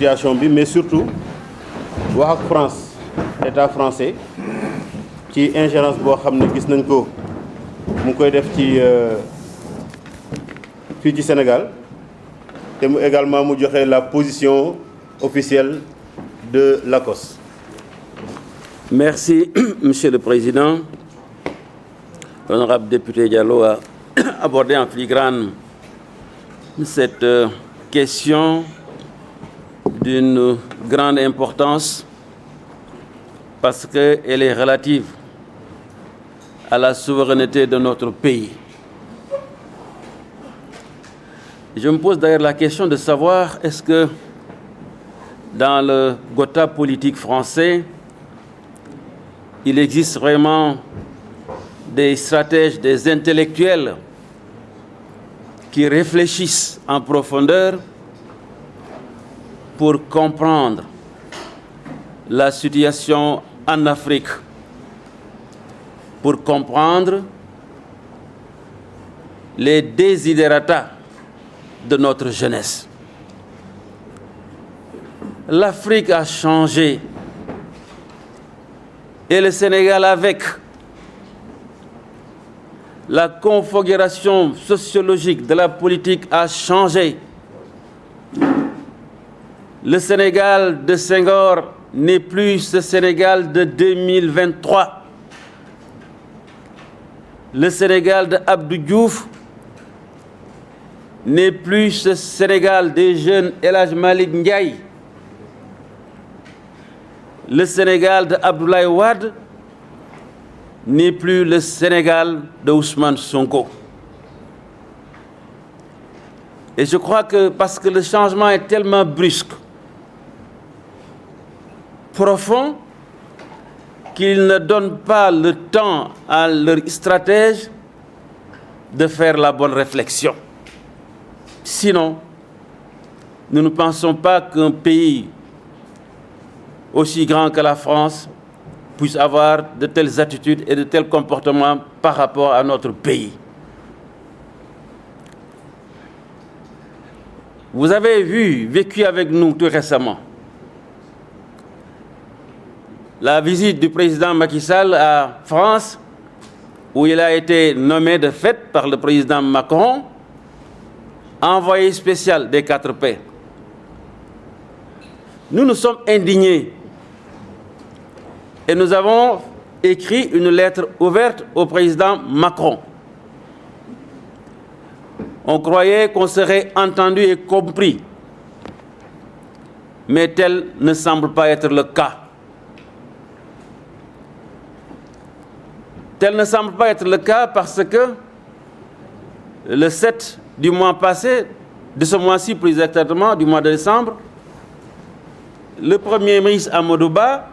situation bi mais surtout wax ak France état français ci ingérence boo xam ne gis nañ ko mu koy def ci fii ci Sénégal te mu également mu joxe la position officielle de l'ACOS. Merci, Monsieur le Président. L'honorable député Diallo a abordé en filigrane cette question d'une grande importance parce qu'elle est relative à la souveraineté de notre pays. Je me pose d'ailleurs la question de savoir est-ce que dans le gotha politique français, il existe vraiment des stratèges, des intellectuels qui réfléchissent en profondeur pour comprendre la situation en Afrique, pour comprendre les desiderata de notre jeunesse. L'Afrique a changé et le Sénégal avec. La configuration sociologique de la politique a changé. Le Sénégal de Senghor n'est plus ce Sénégal de 2023. Le Sénégal de Abdou Diouf n'est plus ce Sénégal des jeunes El Hadj Malick Ndiaye. Le Sénégal de Abdoulaye Wade n'est plus le Sénégal de Ousmane Sonko. Et je crois que parce que le changement est tellement brusque, profond, qu'il ne donne pas le temps à leurs stratèges de faire la bonne réflexion. Sinon, nous ne pensons pas qu'un pays aussi grand que la France puisse avoir de telles attitudes et de tels comportements par rapport à notre pays. Vous avez vécu avec nous tout récemment la visite du président Macky Sall à France, où il a été nommé de fait par le président Macron envoyé spécial des 4P. Nous nous sommes indignés et nous avons écrit une lettre ouverte au président Macron. On croyait qu'on serait entendu et compris, mais tel ne semble pas être le cas. Tel ne semble pas être le cas parce que le 7 du mois passé, de ce mois-ci plus exactement, du mois de décembre, le Premier ministre Amadou Ba,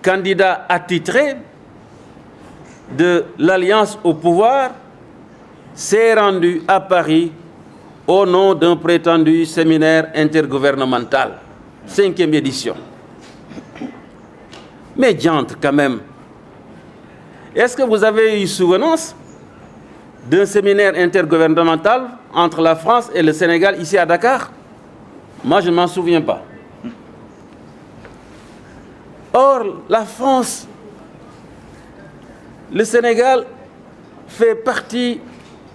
candidat attitré de l'Alliance au pouvoir, s'est rendu à Paris au nom d'un prétendu séminaire intergouvernemental, 5e édition. Mais diantre quand même, est-ce que vous avez eu souvenance d'un séminaire intergouvernemental entre la France et le Sénégal ici à Dakar? Moi, je ne m'en souviens pas. Or, la France, le Sénégal fait partie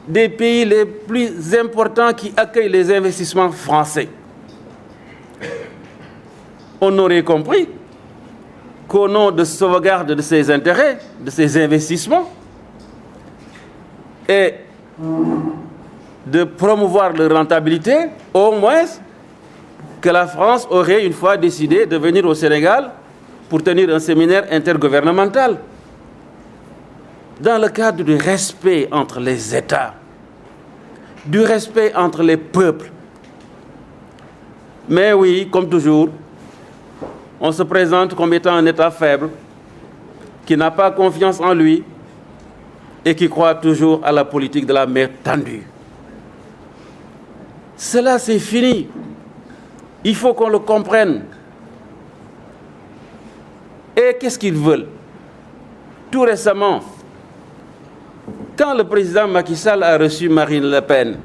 des pays les plus importants qui accueillent les investissements français. On aurait compris qu'au nom de sauvegarde de ses intérêts, de ses investissements, et de promouvoir leur rentabilité, au moins que la France aurait une fois décidé de venir au Sénégal pour tenir un séminaire intergouvernemental dans le cadre du respect entre les États, du respect entre les peuples. Mais oui, comme toujours, on se présente comme étant un État faible, qui n'a pas confiance en lui et qui croit toujours à la politique de la mer tendue. Cela, c'est fini. Il faut qu'on le comprenne. Et qu'est-ce qu'ils veulent? Tout récemment, quand le président Macky Sall a reçu Marine Le Pen,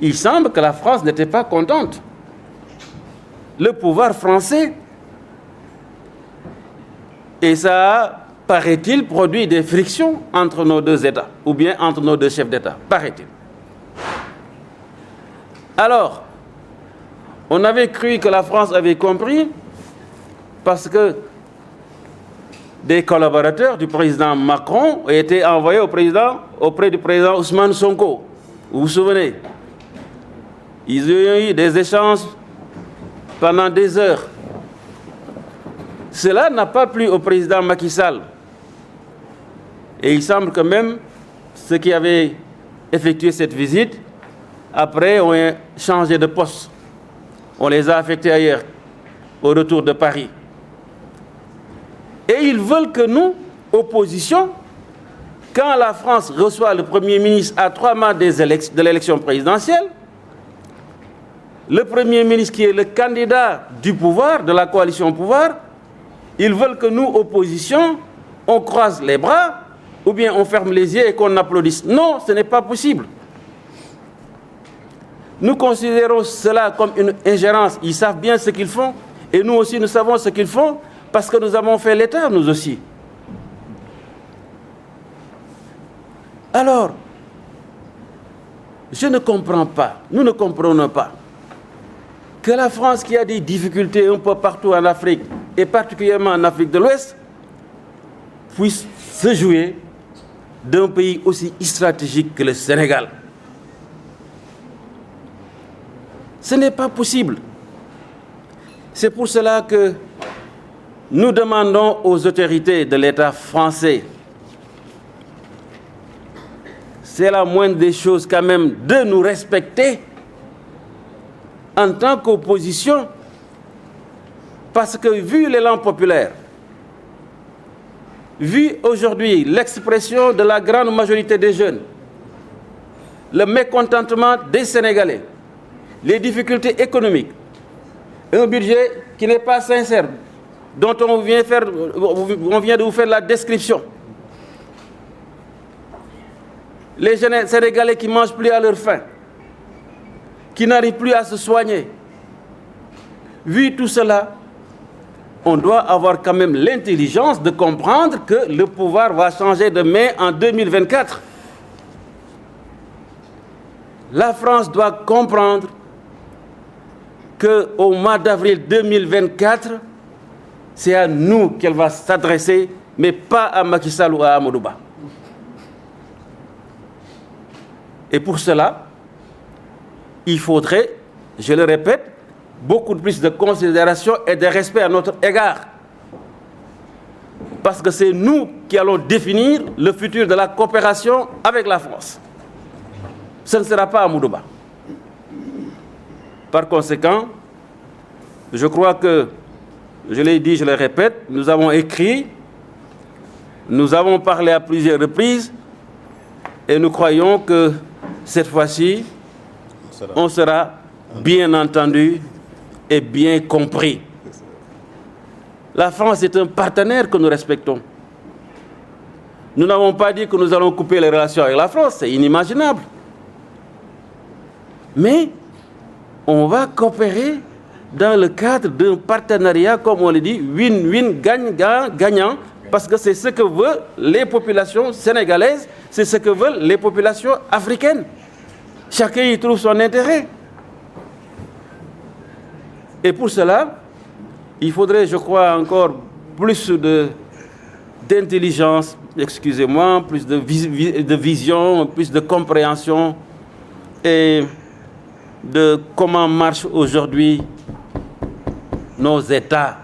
il semble que la France n'était pas contente le pouvoir français. Et ça a, paraît-il, produit des frictions entre nos deux États, ou bien entre nos deux chefs d'État, paraît-il. Alors, on avait cru que la France avait compris, parce que des collaborateurs du président Macron ont été envoyés auprès du président Ousmane Sonko. Vous vous souvenez? Ils ont eu des échanges pendant des heures. Cela n'a pas plu au président Macky Sall. Et il semble que même ceux qui avaient effectué cette visite, après, ont changé de poste. On les a affectés ailleurs, au retour de Paris. Et ils veulent que nous, opposition, quand la France reçoit le Premier ministre à 3 mois de l'élection présidentielle, le Premier ministre qui est le candidat du pouvoir, de la coalition au pouvoir, ils veulent que nous, opposition, on croise les bras, ou bien on ferme les yeux et qu'on applaudisse. Non, ce n'est pas possible. Nous considérons cela comme une ingérence. Ils savent bien ce qu'ils font, et nous aussi nous savons ce qu'ils font, parce que nous avons fait l'État, nous aussi. Alors, je ne comprends pas, nous ne comprenons pas, que la France, qui a des difficultés un peu partout en Afrique, et particulièrement en Afrique de l'Ouest, puisse se jouer d'un pays aussi stratégique que le Sénégal. Ce n'est pas possible. C'est pour cela que nous demandons aux autorités de l'État français, c'est la moindre des choses quand même, de nous respecter en tant qu'opposition, parce que vu l'élan populaire, vu aujourd'hui l'expression de la grande majorité des jeunes, le mécontentement des Sénégalais, les difficultés économiques, un budget qui n'est pas sincère, dont on vient de vous faire la description, les jeunes Sénégalais qui ne mangent plus à leur faim, qui n'arrivent plus à se soigner. Vu tout cela, on doit avoir quand même l'intelligence de comprendre que le pouvoir va changer de main en 2024. La France doit comprendre qu'au mois d'avril 2024, c'est à nous qu'elle va s'adresser, mais pas à Macky Sall ou à Amadou Ba. Et pour cela, il faudrait, je le répète, beaucoup plus de considération et de respect à notre égard. Parce que c'est nous qui allons définir le futur de la coopération avec la France. Ce ne sera pas Amadou Ba. Par conséquent, je crois que, je l'ai dit, je le répète, nous avons écrit, nous avons parlé à plusieurs reprises, et nous croyons que cette fois-ci, on sera bien entendu et bien compris. La France est un partenaire que nous respectons. Nous n'avons pas dit que nous allons couper les relations avec la France, c'est inimaginable. Mais on va coopérer dans le cadre d'un partenariat, comme on le dit, win-win, gagnant, parce que c'est ce que veulent les populations sénégalaises, c'est ce que veulent les populations africaines. Chacun y trouve son intérêt. Et pour cela, il faudrait, je crois, encore plus d'intelligence, excusez-moi, plus de vision, plus de compréhension et de comment marchent aujourd'hui nos États.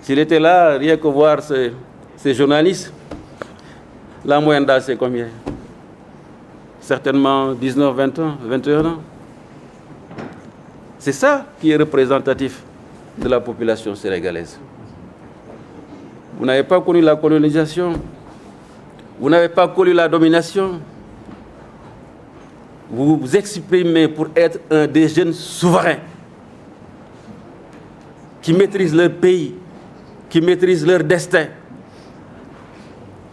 S'il était là, rien que voir ces journalistes, la moyenne d'âge, c'est combien? Certainement 19, 20 ans, 21 ans. C'est ça qui est représentatif de la population sénégalaise. Vous n'avez pas connu la colonisation, vous n'avez pas connu la domination. Vous vous exprimez pour être un des jeunes souverains qui maîtrisent leur pays, qui maîtrisent leur destin.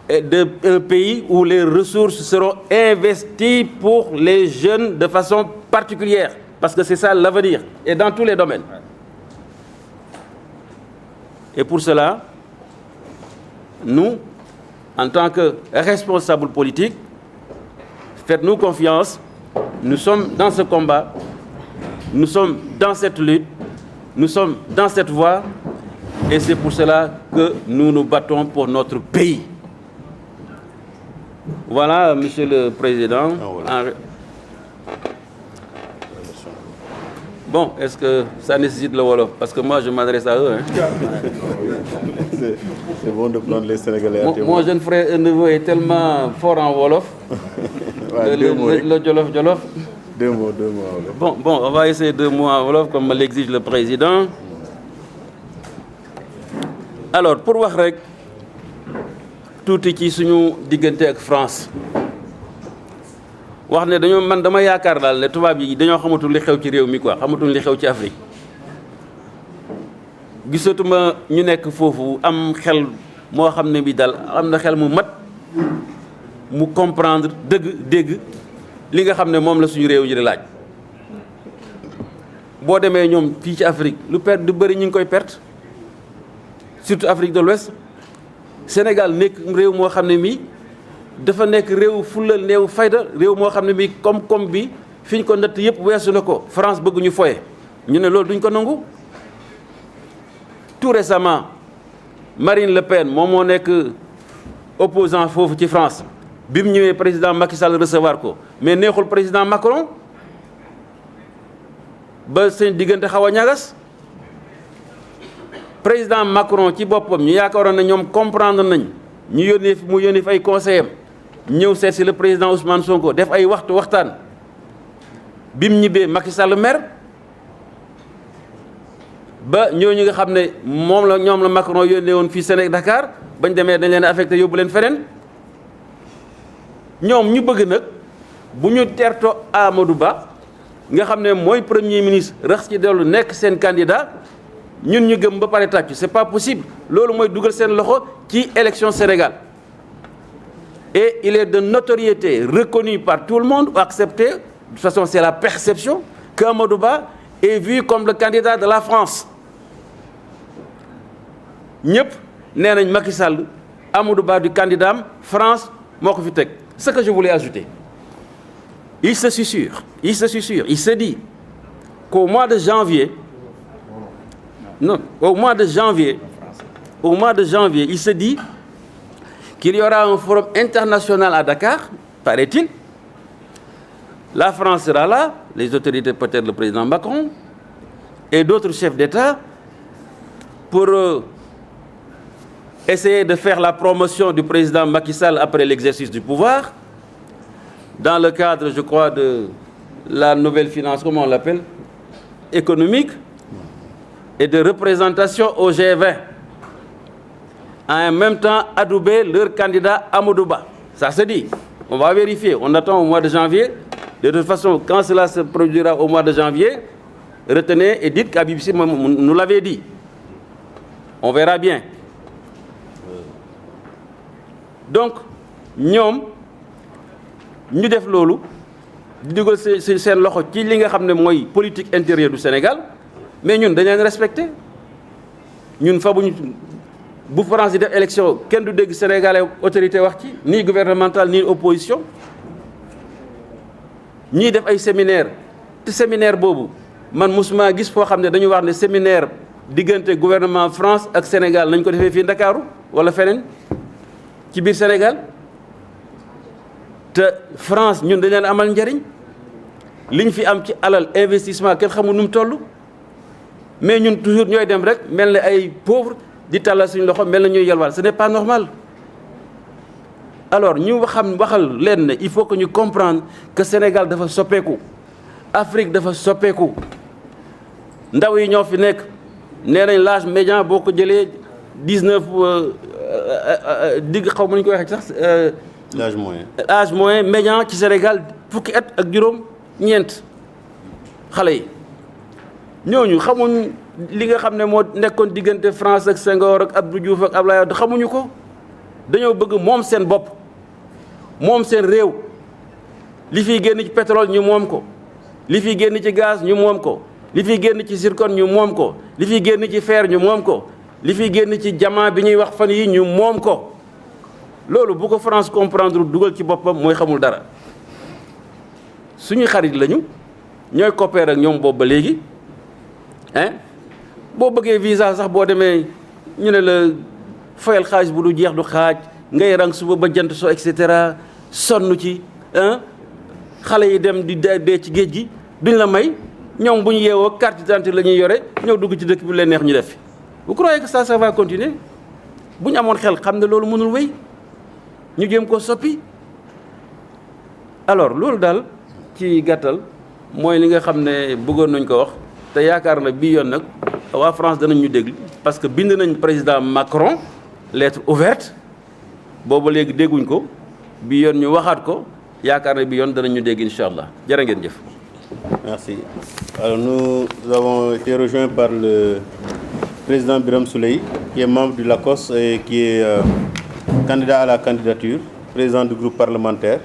Et un pays où les ressources seront investies pour les jeunes de façon particulière, parce que c'est ça l'avenir, et dans tous les domaines. Et pour cela, nous, en tant que responsables politiques, faites-nous confiance. Nous sommes dans ce combat, nous sommes dans cette lutte, nous sommes dans cette voie, et c'est pour cela que nous nous battons pour notre pays. Voilà, Monsieur le Président. Bon, est-ce que ça nécessite le Wolof? Parce que moi, je m'adresse à eux. Hein. C'est bon de prendre les Sénégalais à témoin. Mon jeune frère neveu est tellement fort en Wolof. Ouais, le Jolof Jolof. Deux mots en Wolof. Bon, on va essayer 2 mots en Wolof, comme l'exige le Président. Alors, pour wax rek tuuti ci suñu diggante ak France wax ne man dama yaakaar daal ne tubaab yi dañoo xamatul li xew ci réew mi quoi, xamatul li xew ci Afrique. Gisatuma ñu nekk foofu am xel moo xam ne bi daal am na xel mu mat mu comprendre dégg li nga xam ne moom la suñu réew yi di laaj. Boo demee ñoom fii ci Afrique lu perte du bëri ñu ngi koy perte. Surtout Afrique de l'Ouest. Sénégal nekk réew moo xam ne mii dafa nekk réew fulal néew fayda réew moo xam ne mii koom-koom bi fi ñu ko natt yëpp weesu na ko France bëgg ñu foye ñu ne loolu duñ ko nangu. Tout récemment Marine Le Pen moom moo nekk opposant foofu ci France bi mu ñëwee président Macky Sall recevoir ko mais neexul président Macron ba seen diggante xaw a ñagas. Président Macron ci boppam ñu yaakaaroon na ñoom comprendre nañ ñu yónnee fi ay conseillers ñëw seet si le président Ousmane Sonko def ay waxtaan bi mu ñibbee Macky Sall mer ba ñooñu nga xam ne ñoom la Macron yónnee woon fii Sénégal Dakar bañ demee dañ leen affecté yóbbu leen feneen ñoom ñu bëgg nag bu ñu terto Amadou Ba nga xam ne mooy premier ministre rax ci dellu nekk seen candidat. ñun ñu gëm ba pare tàccu c'est pas possible loolu mooy dugal seen loxo ci élection Sénégal et il est de notoriété reconnu par tout le monde ou accepté de toute façon c'est la perception qu'Amadou Ba est vu comme le candidat de la France ñëpp nee nañ Macky Sall Amadou Ba du candidat am France moo ko fi teg. Ce que je voulais ajouter, il se susurre, il se dit qu'au mois de janvier au mois de janvier, il se dit qu'il y aura un forum international à Dakar, paraît-il. La France sera là, les autorités, peut-être le président Macron, et d'autres chefs d'État, pour essayer de faire la promotion du président Macky Sall après l'exercice du pouvoir, dans le cadre, je crois, de la nouvelle finance, comment on l'appelle, économique, et de représentation au G20. En même temps, adouber leur candidat Amadou Ba. Ça se dit. On va vérifier. On attend au mois de janvier. De toute façon, quand cela se produira au mois de janvier, retenez et dites qu'Abibsi nous l'avait dit. On verra bien. Donc, nous def lolu di dugal seen loxo ci li nga xam ne mooy politique intérieure du Sénégal. Mais ñun dañ leen respecté ñun fa bu France di def élection kenn du dégg sénégalais autorité wax ci ni gouvernemental ni opposition ñii def ay séminaire te séminaire boobu man mosuma gis foo xam ne dañu wax ne séminaire diggante gouvernement France ak Sénégal nañ ko defee fii Ndakaaru wala feneen ci biir Sénégal te France ñun dañ leen amal njariñ liñ fi am ci alal investissement kenn xamul nu mu toll. Mais nous, toujours, nous sommes des pauvres, dit à suñu loxo mel na ñuy yalwaan. Ce n'est pas normal. Alors, il faut que nous comprenions que le Sénégal doit soppeeku, l'Afrique doit soppeeku. Ndaw yi ñoo fi nekk nee nañ l'âge médian boo ko jëlee 19 digg xaw ma ñu ko waxee sax. L'âge moyen médian ci Sénégal fukki at ak juróom ñeent xale yi. ñooñu xamuñ li nga xam ne moo nekkoon diggante France ak Senghor ak Abdou Diouf ak Abdoulaye Wade xamuñu ko dañoo bëgg moom seen bopp moom seen réew li fiy génn ci pétrole ñu moom ko li fiy génn ci gaz ñu moom ko li fiy génn ci zircon ñu moom ko li fiy génn ci fer ñu moom ko li fi génn ci jamaa bi ñuy wax fan yi ñu moom ko loolu bu ko France comprendre dugal ci boppam mooy xamul dara suñu xarit lañu ñooy coopérer ak ñoom boobu ba léegi hein boo bëggee visa sax boo demee ñu ne la fayal xaalis bu du jeex du xaaj ngay rang suba ba jant so et cetera sonn ci xale yi dem di dee ci géej gi duñ la may ñoom bu ñu yeewoo carte d'identité la ñuy yore ñëw dugg ci dëkk bi leen neex ñu def fi vous croyez que ça va continuer bu ñu amoon xel xam ne loolu mënul wéy ñu jéem koo soppi alors loolu daal ci gàttal mooy li nga xam ne bëggoon nañ ko wax te yaakaar na bii yoon nag waa France danañ ñu déglu parce que bind nañ président Macron lettre ouverte booba léegi dégguñ ko bii yoon ñu waxaat ko yaakaar na bii yoon danañ ñu dégg incha allah jërë ngeen jëf. Merci. Alors nous avons été rejoints par le président Birame Souleye, qui est membre du LACOS et qui est candidat à la candidature, président du groupe parlementaire.